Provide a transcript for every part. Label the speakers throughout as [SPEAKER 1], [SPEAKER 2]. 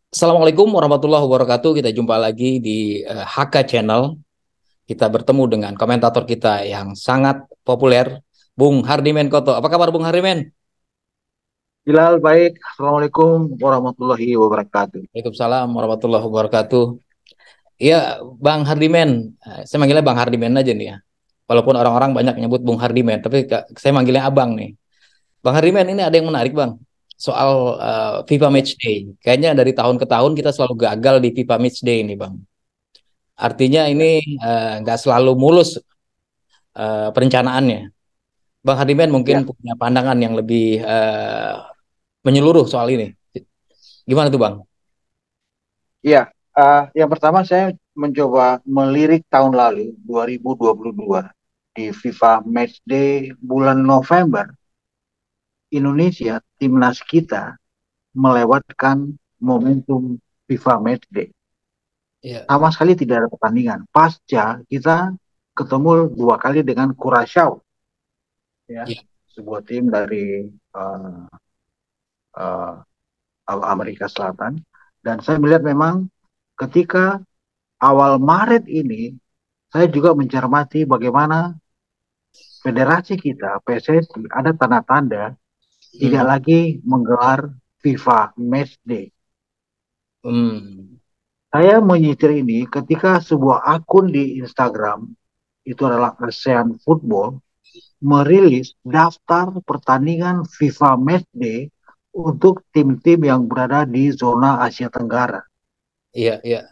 [SPEAKER 1] Assalamualaikum warahmatullahi wabarakatuh. Kita jumpa lagi di HK Channel. Kita bertemu dengan komentator kita yang sangat populer, Bung Hardimen Koto. Apa kabar Bung Hardimen?
[SPEAKER 2] Bilal, baik. Assalamualaikum warahmatullahi wabarakatuh.
[SPEAKER 1] Waalaikumsalam warahmatullahi wabarakatuh. Iya, Bang Hardimen. Saya manggilnya Bang Hardimen aja nih ya. Walaupun orang-orang banyak nyebut Bung Hardimen, tapi saya manggilnya Abang nih. Bang Hardimen, ini ada yang menarik Bang. Soal FIFA
[SPEAKER 2] Ya,
[SPEAKER 1] Matchday. Kayaknya dari tahun ke tahun kita selalu gagal di FIFA Matchday ini Bang. Artinya ini
[SPEAKER 2] ya,
[SPEAKER 1] nggak selalu mulus perencanaannya. Bang Hardiman mungkin
[SPEAKER 2] ya,
[SPEAKER 1] punya pandangan yang lebih menyeluruh soal ini. Gimana tuh Bang?
[SPEAKER 2] ya. Yang pertama saya mencoba melirik tahun lalu, 2022, di FIFA Matchday bulan November, Indonesia, timnas kita melewatkan momentum FIFA Matchday.
[SPEAKER 1] Iya,
[SPEAKER 2] Sama sekali tidak ada pertandingan. Pasca kita ketemu dua kali dengan Curaçao, ya,
[SPEAKER 1] iya,
[SPEAKER 2] sebuah tim dari uh, uh, Amerika Selatan. Dan saya melihat memang ketika awal Maret ini, saya juga mencermati bagaimana federasi kita, PSSI, ada tanda-tanda tidak
[SPEAKER 1] mhm.
[SPEAKER 2] lagi menggelar FIFA Matchday.
[SPEAKER 1] Hmm.
[SPEAKER 2] Saya menyitir ini ketika sebuah akun di Instagram, itu adalah ASEAN Football, merilis daftar pertandingan FIFA Matchday untuk tim-tim yang berada di zona Asia Tenggara.
[SPEAKER 1] Iya, iya.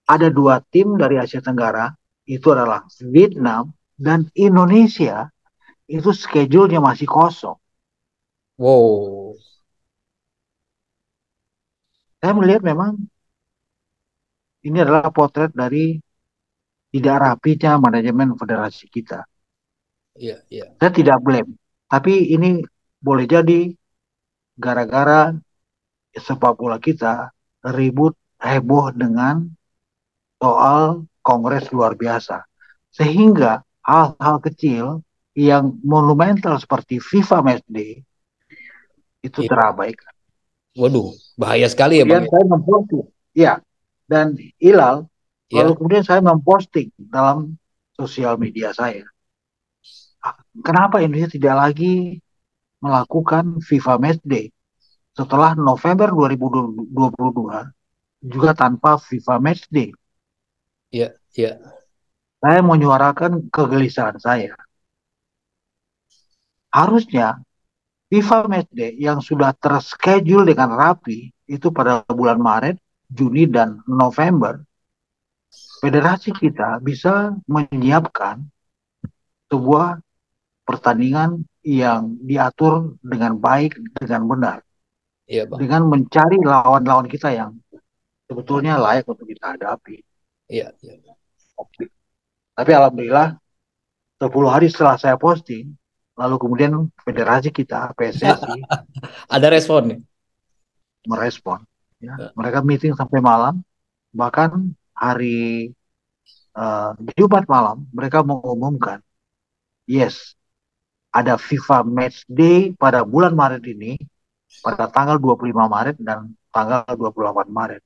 [SPEAKER 2] Ada dua tim dari Asia Tenggara, itu adalah Vietnam dan Indonesia, itu schedule-nya masih kosong.
[SPEAKER 1] Wow.
[SPEAKER 2] Saya melihat memang ini adalah potret dari tidak rapinya manajemen federasi kita.
[SPEAKER 1] Iya, iya.
[SPEAKER 2] Saya tidak blame, tapi ini boleh jadi gara-gara sepak bola kita ribut heboh dengan soal kongres luar biasa. Sehingga hal-hal kecil yang monumental seperti FIFA Matchday itu
[SPEAKER 1] Iya.
[SPEAKER 2] terabaikan.
[SPEAKER 1] Waduh, bahaya sekali ya Bang
[SPEAKER 2] Kemudian
[SPEAKER 1] ya.
[SPEAKER 2] saya memposting, ya, dan Ilal, lalu
[SPEAKER 1] Iya,
[SPEAKER 2] kemudian saya memposting dalam sosial media saya. Kenapa Indonesia tidak lagi melakukan FIFA Matchday setelah November 2022 juga tanpa FIFA Matchday?
[SPEAKER 1] iya, iya,
[SPEAKER 2] Saya menyuarakan kegelisahan saya. Harusnya FIFA Matchday yang sudah terschedule dengan rapi itu pada bulan Maret, Juni, dan November, federasi kita bisa menyiapkan sebuah pertandingan yang diatur dengan baik, dengan benar,
[SPEAKER 1] iya Bang.
[SPEAKER 2] dengan mencari lawan-lawan kita yang sebetulnya layak untuk kita hadapi.
[SPEAKER 1] Iya, iya.
[SPEAKER 2] Tapi alhamdulillah 10 hari setelah saya posting, lalu kemudian federasi kita, PSSI,
[SPEAKER 1] Ada respon nih.
[SPEAKER 2] merespon. Ya. Mereka meeting sampai malam, bahkan hari Jumat malam mereka mengumumkan, yes, ada FIFA Match Day pada bulan Maret ini, pada tanggal 25 Maret dan tanggal 28 Maret.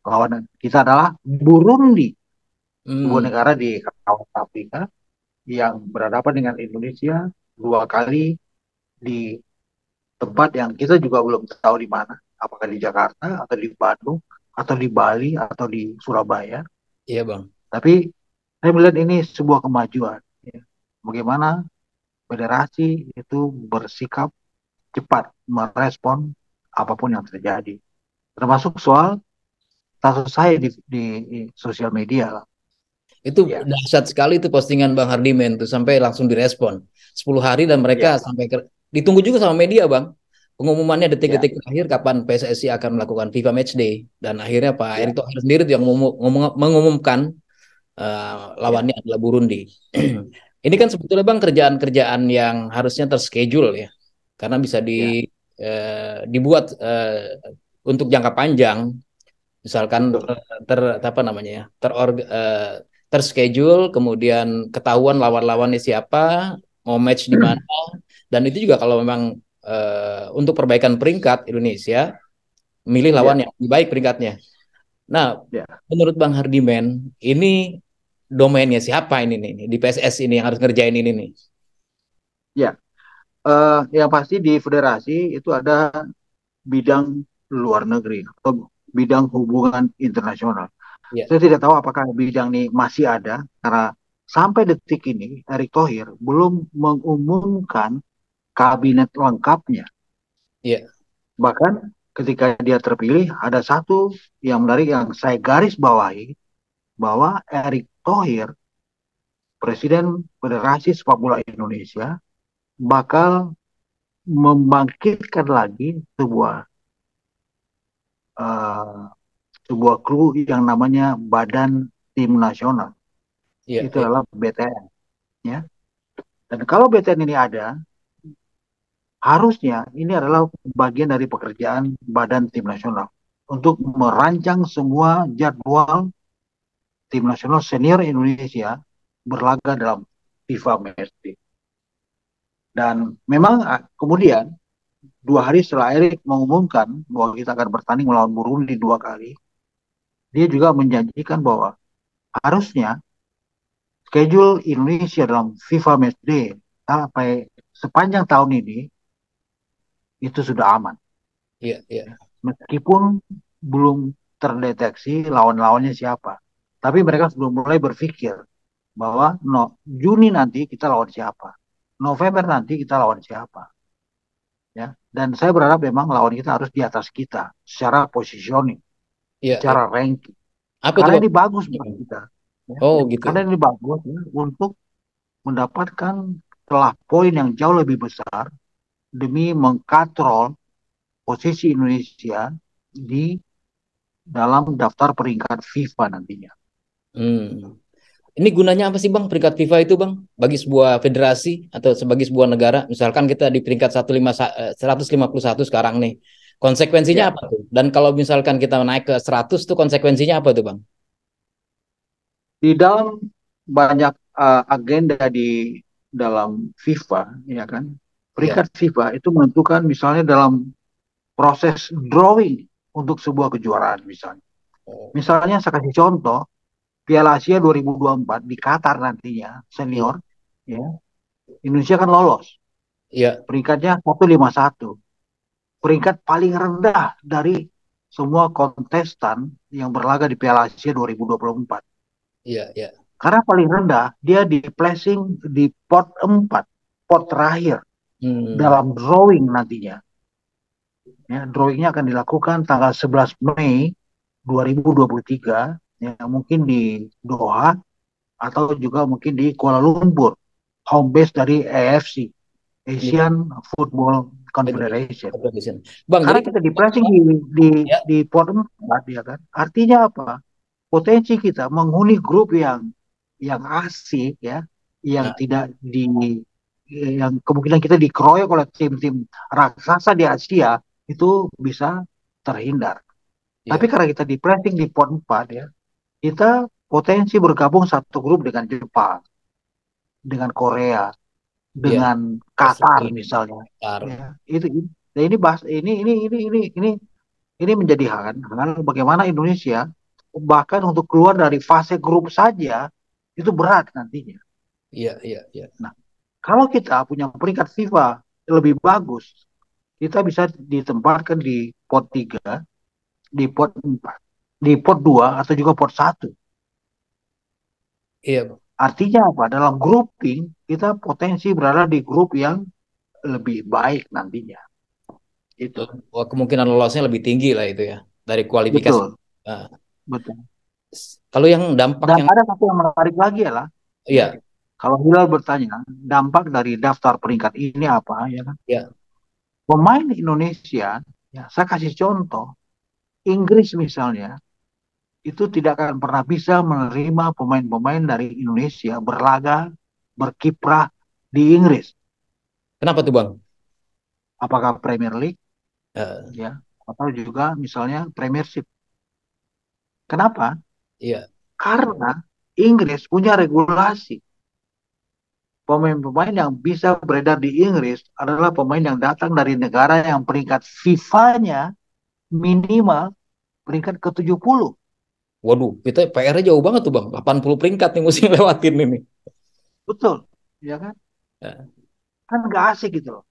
[SPEAKER 2] Lawan kita adalah Burundi, sebuah
[SPEAKER 1] Hmm,
[SPEAKER 2] negara di kawasan Afrika yang berhadapan dengan Indonesia dua kali di tempat yang kita juga belum tahu di mana, apakah di Jakarta atau di Bandung atau di Bali atau di Surabaya.
[SPEAKER 1] iya Bang.
[SPEAKER 2] Tapi saya melihat ini sebuah kemajuan. Ya. Bagaimana federasi itu bersikap cepat merespon apapun yang terjadi, termasuk soal status saya di sosial media.
[SPEAKER 1] Itu
[SPEAKER 2] Ya,
[SPEAKER 1] dahsyat sekali itu postingan Bang Hardimen tuh sampai langsung direspon. 10 hari dan mereka
[SPEAKER 2] ya,
[SPEAKER 1] sampai ditunggu juga sama media Bang. Pengumumannya
[SPEAKER 2] ya,
[SPEAKER 1] detik-detik terakhir kapan PSSI akan melakukan FIFA Matchday dan akhirnya Pak
[SPEAKER 2] ya,
[SPEAKER 1] Erick Thohir sendiri tuh yang mengumumkan
[SPEAKER 2] ya,
[SPEAKER 1] lawannya adalah Burundi. Ini kan
[SPEAKER 2] ya,
[SPEAKER 1] sebetulnya Bang kerjaan-kerjaan yang harusnya terschedule ya. Karena bisa
[SPEAKER 2] ya,
[SPEAKER 1] dibuat untuk jangka panjang. Misalkan
[SPEAKER 2] betul.
[SPEAKER 1] apa namanya ya? terschedule, kemudian ketahuan lawan-lawannya siapa, mau match di mana, dan itu juga kalau memang untuk perbaikan peringkat Indonesia, milih lawan
[SPEAKER 2] Ya,
[SPEAKER 1] yang lebih baik peringkatnya. Nah,
[SPEAKER 2] ya,
[SPEAKER 1] menurut Bang Hardiman, ini domainnya siapa ini nih di PSS ini yang harus ngerjain ini nih?
[SPEAKER 2] ya. Yang pasti di federasi itu ada bidang luar negeri atau bidang hubungan internasional.
[SPEAKER 1] Ya,
[SPEAKER 2] Saya tidak tahu apakah bidang ini masih ada karena sampai detik ini Erick Thohir belum mengumumkan kabinet lengkapnya.
[SPEAKER 1] ya,
[SPEAKER 2] Bahkan ketika dia terpilih ada satu yang menarik yang saya garis bawahi bahwa Erick Thohir, Presiden Federasi Sepak Bola Indonesia, bakal membangkitkan lagi uh, sebuah kru yang namanya Badan Tim Nasional.
[SPEAKER 1] ya,
[SPEAKER 2] Itu
[SPEAKER 1] ya.
[SPEAKER 2] adalah BTN, ya. Dan kalau BTN ini ada, harusnya ini adalah bagian dari pekerjaan Badan Tim Nasional untuk merancang semua jadwal tim nasional senior Indonesia berlaga dalam FIFA Matchday. Dan memang kemudian 2 hari setelah Erik mengumumkan bahwa kita akan bertanding melawan Burundi 2 kali, dia juga menjanjikan bahwa harusnya schedule Indonesia dalam FIFA Matchday sampai sepanjang tahun ini itu sudah aman.
[SPEAKER 1] Iya, iya.
[SPEAKER 2] Meskipun belum terdeteksi lawan-lawannya siapa. Tapi mereka sudah mulai berpikir bahwa Juni nanti kita lawan siapa. November nanti kita lawan siapa. Ya. Dan saya berharap memang lawan kita harus di atas kita secara positioning,
[SPEAKER 1] Iya, iya.
[SPEAKER 2] secara ranking.
[SPEAKER 1] Apa tuh
[SPEAKER 2] Karena
[SPEAKER 1] Bang?
[SPEAKER 2] ini bagus buat kita. Ya.
[SPEAKER 1] Oh, gitu.
[SPEAKER 2] Karena ini bagus ya, untuk mendapatkan telah poin yang jauh lebih besar demi mengkatrol posisi Indonesia di dalam daftar peringkat FIFA nantinya.
[SPEAKER 1] Hmm. Ini gunanya apa sih Bang peringkat FIFA itu Bang? Bagi sebuah federasi atau sebagai sebuah negara, misalkan kita di peringkat 151 sekarang nih. Konsekuensinya
[SPEAKER 2] Ya,
[SPEAKER 1] apa tuh? Dan kalau misalkan kita naik ke 100 tuh konsekuensinya apa tuh Bang?
[SPEAKER 2] di dalam banyak agenda di dalam FIFA, ya kan,
[SPEAKER 1] Iya.
[SPEAKER 2] peringkat FIFA itu menentukan misalnya dalam proses drawing untuk sebuah kejuaraan misalnya.
[SPEAKER 1] Oh,
[SPEAKER 2] Misalnya saya kasih contoh, Piala Asia 2024 di Qatar nantinya
[SPEAKER 1] iya.
[SPEAKER 2] senior, ya, Indonesia kan lolos.
[SPEAKER 1] Iya,
[SPEAKER 2] Peringkatnya 151. Peringkat paling rendah dari semua kontestan yang berlaga di Piala Asia 2024.
[SPEAKER 1] iya, iya.
[SPEAKER 2] Karena paling rendah, dia di placing di pot 4, pot terakhir
[SPEAKER 1] Hmm.
[SPEAKER 2] dalam drawing nantinya. Ya, drawingnya akan dilakukan tanggal 11 Mei 2023, ya, mungkin di Doha atau juga mungkin di Kuala Lumpur, home base dari AFC,
[SPEAKER 1] Iya,
[SPEAKER 2] Asian Football Confederation.
[SPEAKER 1] Federation. Bang,
[SPEAKER 2] Karena
[SPEAKER 1] jadi
[SPEAKER 2] kita di pressing di,
[SPEAKER 1] ya.
[SPEAKER 2] di pot 4, ya kan, artinya apa? Potensi kita menghuni grup yang asik, ya, yang
[SPEAKER 1] Nah,
[SPEAKER 2] tidak yang kemungkinan kita dikeroyok oleh tim-tim raksasa di Asia itu bisa terhindar. Tapi
[SPEAKER 1] iya,
[SPEAKER 2] karena kita di pressing di pot 4, ya, kita potensi bergabung satu grup dengan Jepang, dengan Korea,
[SPEAKER 1] iya.
[SPEAKER 2] dengan Qatar
[SPEAKER 1] Australia,
[SPEAKER 2] misalnya.
[SPEAKER 1] Qatar.
[SPEAKER 2] Ya, nah, ini bahas ini menjadi hal bagaimana Indonesia bahkan untuk keluar dari fase grup saja itu berat nantinya.
[SPEAKER 1] Iya, iya, iya.
[SPEAKER 2] Nah, kalau kita punya peringkat FIFA lebih bagus, kita bisa ditempatkan di pot 3, di pot 4, di pot 2 atau juga pot 1.
[SPEAKER 1] Iya, Bang.
[SPEAKER 2] Artinya apa? Dalam grouping kita potensi berada di grup yang lebih baik nantinya. Itu.
[SPEAKER 1] Wah, kemungkinan lolosnya lebih tinggi lah itu ya dari kualifikasi.
[SPEAKER 2] Betul,
[SPEAKER 1] Nah,
[SPEAKER 2] betul.
[SPEAKER 1] kalau yang dampak
[SPEAKER 2] Dan
[SPEAKER 1] yang
[SPEAKER 2] ada satu yang menarik lagi ya lah, ya.
[SPEAKER 1] iya,
[SPEAKER 2] Kalau Hilal bertanya, dampak dari daftar peringkat ini apa, ya kan?
[SPEAKER 1] ya,
[SPEAKER 2] Pemain Indonesia, ya, saya kasih contoh, Inggris misalnya, itu tidak akan pernah bisa menerima pemain-pemain dari Indonesia berlaga, berkiprah di Inggris.
[SPEAKER 1] kenapa tuh Bang?
[SPEAKER 2] Apakah Premier League,
[SPEAKER 1] Eh,
[SPEAKER 2] ya, atau juga misalnya Premiership. Kenapa?
[SPEAKER 1] iya,
[SPEAKER 2] Karena Inggris punya regulasi. Pemain-pemain yang bisa beredar di Inggris adalah pemain yang datang dari negara yang peringkat FIFA-nya minimal peringkat ke-70.
[SPEAKER 1] Waduh, kita PR-nya jauh banget tuh Bang. 80 peringkat nih mesti lewatin ini.
[SPEAKER 2] Betul, ya kan?
[SPEAKER 1] Ya,
[SPEAKER 2] Kan nggak asik gitu loh.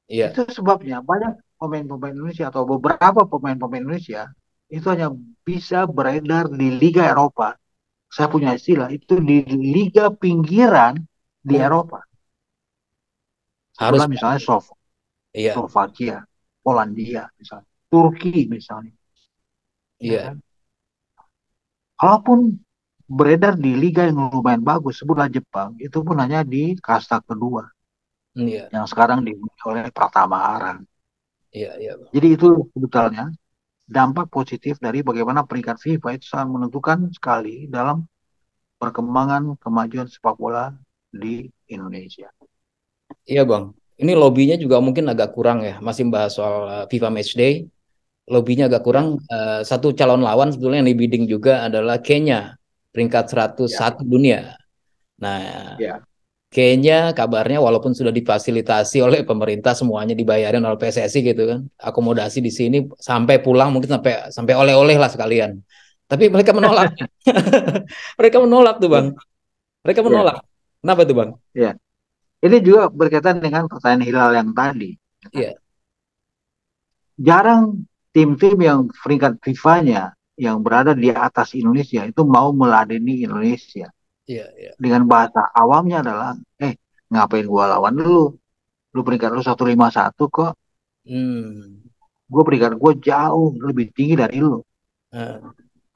[SPEAKER 1] iya.
[SPEAKER 2] Itu sebabnya banyak pemain-pemain Indonesia atau beberapa pemain-pemain Indonesia itu hanya bisa beredar di Liga Eropa. Saya punya istilah itu di Liga pinggiran di
[SPEAKER 1] Oh,
[SPEAKER 2] Eropa.
[SPEAKER 1] harus
[SPEAKER 2] Sebutlah
[SPEAKER 1] Bang.
[SPEAKER 2] misalnya
[SPEAKER 1] Iya,
[SPEAKER 2] Slovakia, Polandia, misalnya Turki, misalnya. Ya
[SPEAKER 1] iya,
[SPEAKER 2] kan? Kalaupun beredar di liga yang lumayan bagus, sebutlah Jepang, itu pun hanya di kasta kedua,
[SPEAKER 1] iya,
[SPEAKER 2] yang sekarang dihuni oleh Pratama Arang.
[SPEAKER 1] iya, iya Bang.
[SPEAKER 2] Jadi itu sebetulnya dampak positif dari bagaimana peringkat FIFA itu sangat menentukan sekali dalam perkembangan kemajuan sepak bola di Indonesia.
[SPEAKER 1] Iya Bang. Ini lobbynya juga mungkin agak kurang ya. Masih bahas soal FIFA Matchday. Lobbynya agak kurang.
[SPEAKER 2] Ya,
[SPEAKER 1] Satu calon lawan sebetulnya yang dibidding juga adalah Kenya, peringkat
[SPEAKER 2] ya,
[SPEAKER 1] 101 dunia. Nah,
[SPEAKER 2] ya,
[SPEAKER 1] Kenya kabarnya walaupun sudah difasilitasi oleh pemerintah semuanya dibayarin oleh PSSI gitu kan. Akomodasi di sini sampai pulang mungkin sampai sampai oleh-oleh lah sekalian. Tapi mereka menolak. Mereka menolak tuh Bang.
[SPEAKER 2] ya,
[SPEAKER 1] Mereka
[SPEAKER 2] ya,
[SPEAKER 1] menolak. Kenapa tuh Bang?
[SPEAKER 2] ya. Ini juga berkaitan dengan pertanyaan Hilal yang tadi.
[SPEAKER 1] Iya,
[SPEAKER 2] Jarang tim-tim yang peringkat FIFA-nya yang berada di atas Indonesia itu mau meladeni Indonesia.
[SPEAKER 1] iya, iya.
[SPEAKER 2] Dengan bahasa awamnya adalah, ngapain gua lawan dulu? Lu peringkat lu 151 kok.
[SPEAKER 1] Hmm.
[SPEAKER 2] Gue peringkat gue jauh lebih tinggi dari lu.
[SPEAKER 1] Eh,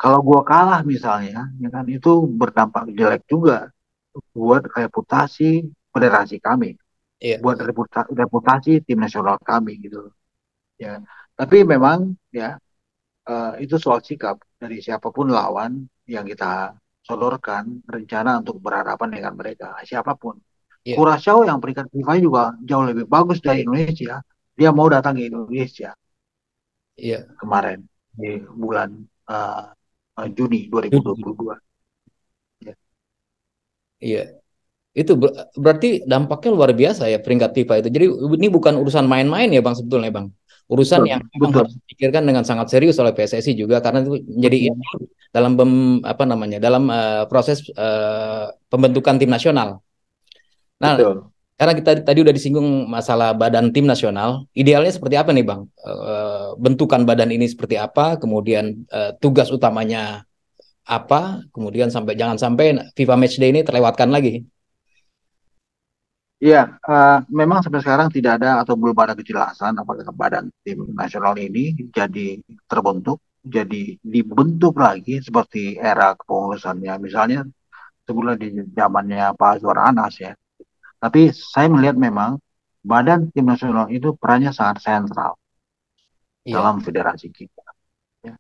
[SPEAKER 2] Kalau gua kalah misalnya, ya kan itu berdampak jelek juga buat reputasi federasi kami,
[SPEAKER 1] iya,
[SPEAKER 2] buat
[SPEAKER 1] iya,
[SPEAKER 2] reputasi tim nasional kami gitu. Ya, tapi memang ya itu soal sikap dari siapapun lawan yang kita sodorkan rencana untuk berhadapan dengan mereka siapapun.
[SPEAKER 1] iya,
[SPEAKER 2] Curaçao yang peringkat FIFA juga jauh lebih bagus dari Indonesia. Dia mau datang ke Indonesia
[SPEAKER 1] iya.
[SPEAKER 2] kemarin di bulan uh, Juni 2022. Ya.
[SPEAKER 1] Iya. Itu berarti dampaknya luar biasa ya peringkat FIFA itu. Jadi ini bukan urusan main-main ya Bang sebetulnya Bang. Urusan
[SPEAKER 2] Betul,
[SPEAKER 1] yang memang
[SPEAKER 2] betul,
[SPEAKER 1] harus dipikirkan dengan sangat serius oleh PSSI juga karena itu menjadi
[SPEAKER 2] betul,
[SPEAKER 1] dalam apa namanya dalam proses pembentukan tim nasional. Nah,
[SPEAKER 2] betul.
[SPEAKER 1] karena kita tadi udah disinggung masalah badan tim nasional, idealnya seperti apa nih Bang? Bentukan badan ini seperti apa? Kemudian tugas utamanya apa? Kemudian sampai jangan sampai FIFA Matchday ini terlewatkan lagi.
[SPEAKER 2] Iya, memang sampai sekarang tidak ada atau belum ada kejelasan apakah badan tim nasional ini jadi terbentuk, jadi dibentuk lagi seperti era kepengurusannya. Misalnya sebelum di zamannya Pak Azwar Anas ya. Tapi saya melihat memang badan tim nasional itu perannya sangat sentral
[SPEAKER 1] Iya,
[SPEAKER 2] dalam federasi kita. Ya.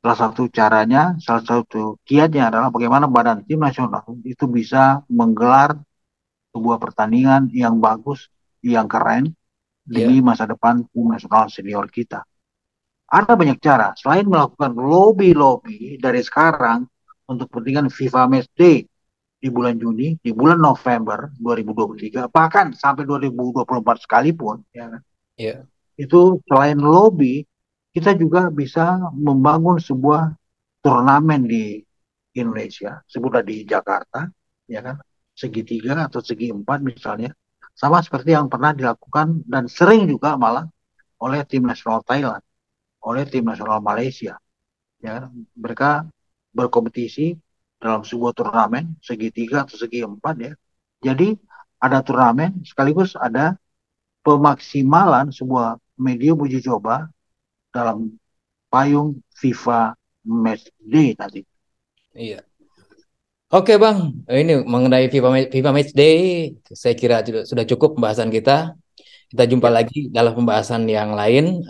[SPEAKER 2] Salah satu caranya, salah satu kiatnya adalah bagaimana badan tim nasional itu bisa menggelar sebuah pertandingan yang bagus, yang keren demi
[SPEAKER 1] iya,
[SPEAKER 2] masa depan tim nasional senior kita. Ada banyak cara selain melakukan lobby-lobby dari sekarang untuk kepentingan FIFA Match Day di bulan Juni, di bulan November 2023, bahkan sampai 2024 sekalipun, ya kan?
[SPEAKER 1] iya,
[SPEAKER 2] Itu selain lobby, kita juga bisa membangun sebuah turnamen di Indonesia, sebutlah di Jakarta, ya kan, segitiga atau segi empat misalnya, sama seperti yang pernah dilakukan dan sering juga malah oleh tim nasional Thailand, oleh tim nasional Malaysia, ya kan. Mereka berkompetisi dalam sebuah turnamen segitiga atau segi empat ya. Jadi ada turnamen sekaligus ada pemaksimalan sebuah medium uji coba dalam payung FIFA Match Day nanti.
[SPEAKER 1] iya. Oke Bang, ini mengenai FIFA Match Day, saya kira sudah cukup pembahasan kita. Kita jumpa
[SPEAKER 2] Ya,
[SPEAKER 1] lagi dalam pembahasan yang lain,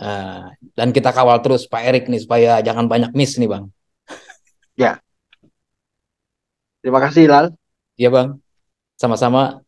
[SPEAKER 1] dan kita kawal terus Pak Erik nih supaya jangan banyak miss nih Bang.
[SPEAKER 2] ya. Terima kasih Lal.
[SPEAKER 1] Iya Bang, sama-sama.